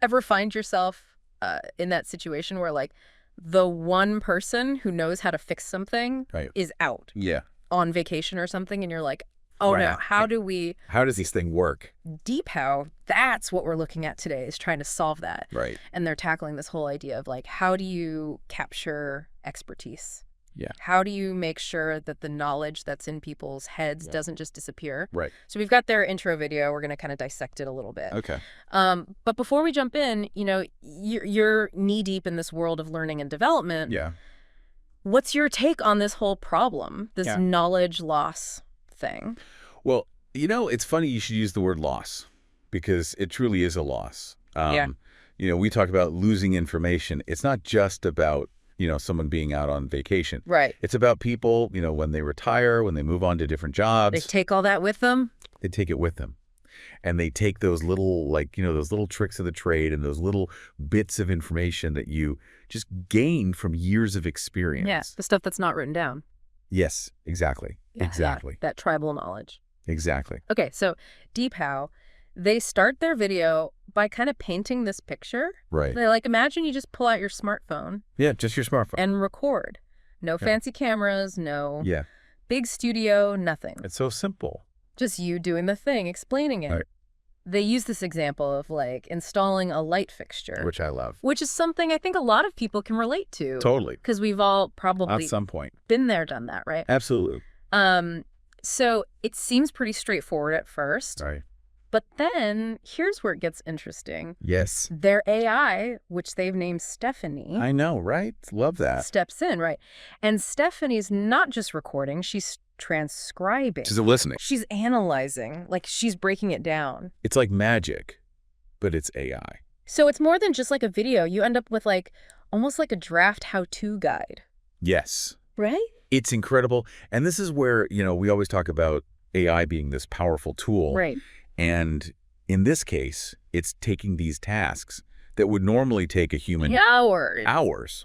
ever find yourself in that situation where, like, the one person who knows how to fix something is out on vacation or something, and you're like, oh, no, how does this thing work? DeepHow, that's what we're looking at today, is trying to solve that. Right. And they're tackling this whole idea of, like, how do you capture expertise? Yeah. How do you make sure that the knowledge that's in people's heads doesn't just disappear? Right. So we've got their intro video. We're going to kind of dissect it a little bit. Okay. But before we jump in, you know, you're knee-deep in this world of learning and development. Yeah. What's your take on this whole problem, this knowledge loss thing? Well, you know, it's funny you should use the word loss, because it truly is a loss. You know, we talk about losing information. It's not just about, you know, someone being out on vacation. Right. It's about people, you know, when they retire, when they move on to different jobs. They take all that with them? They take it with them. And they take those little, like, you know, those little tricks of the trade and those little bits of information that you just gained from years of experience. Yeah, the stuff that's not written down. Yes, exactly. Exactly. That tribal knowledge. Exactly. Okay, so DeepHow, they start their video by kind of painting this picture. Right. They're like, imagine you just pull out your smartphone. Yeah, just your smartphone. And record. No fancy cameras, no big studio, nothing. It's so simple. Just you doing the thing, explaining it. Right. They use this example of, like, installing a light fixture. Which I love. Which is something I think a lot of people can relate to. Totally. Because we've all probably at some point been there, done that, right? Absolutely. So it seems pretty straightforward at first. Right. But then here's where it gets interesting. Yes. Their AI, which they've named Stephanie. I know, right? Love that. Steps in, right? And Stephanie's not just recording, she's transcribing. She's listening. She's analyzing, like she's breaking it down. It's like magic, but it's AI. So it's more than just like a video. You end up with, like, almost like a draft how-to guide. Yes. Right? It's incredible. And this is where, you know, we always talk about AI being this powerful tool. Right. And in this case, it's taking these tasks that would normally take a human hours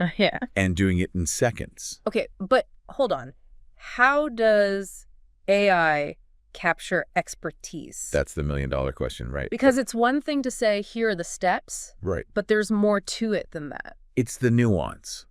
and doing it in seconds. Okay, but hold on. How does AI capture expertise? That's the million-dollar question, right? Because it's one thing to say, here are the steps. Right. But there's more to it than that. It's the nuance.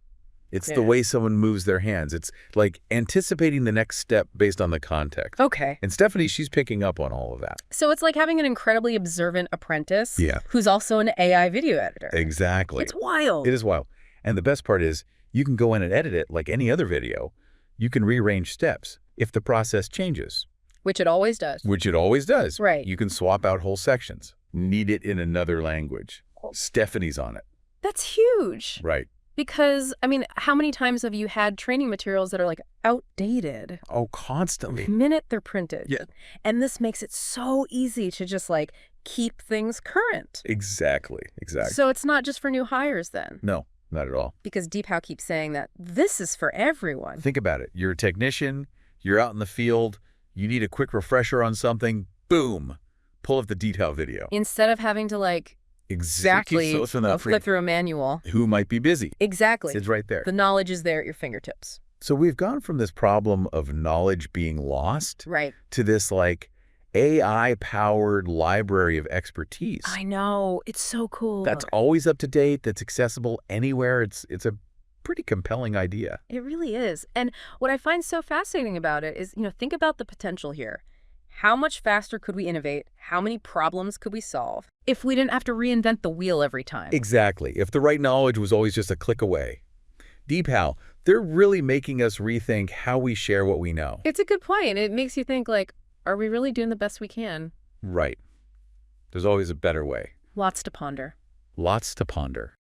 It's the way someone moves their hands. It's like anticipating the next step based on the context. Okay. And Stephanie, she's picking up on all of that. So it's like having an incredibly observant apprentice who's also an AI video editor. Exactly. It's wild. It is wild. And the best part is you can go in and edit it like any other video. You can rearrange steps if the process changes. Which it always does. Which it always does. Right. You can swap out whole sections. Need it in another language. Stephanie's on it. That's huge. Right. Because, I mean, how many times have you had training materials that are, like, outdated? Oh, constantly. The minute they're printed. Yeah. And this makes it so easy to just, like, keep things current. Exactly. Exactly. So it's not just for new hires then? No, not at all. Because DeepHow keeps saying that this is for everyone. Think about it. You're a technician. You're out in the field. You need a quick refresher on something. Boom. Pull up the DeepHow video. Instead of having to, like, Exactly. Flip through a manual. Who might be busy? Exactly. It's right there. The knowledge is there at your fingertips. So we've gone from this problem of knowledge being lost to this, like, AI-powered library of expertise. I know. It's so cool. That's always up to date. That's accessible anywhere. It's a pretty compelling idea. It really is. And what I find so fascinating about it is, you know, think about the potential here. How much faster could we innovate? How many problems could we solve if we didn't have to reinvent the wheel every time? Exactly. If the right knowledge was always just a click away. DeepHow, they're really making us rethink how we share what we know. It's a good point. It makes you think, like, are we really doing the best we can? Right. There's always a better way. Lots to ponder. Lots to ponder.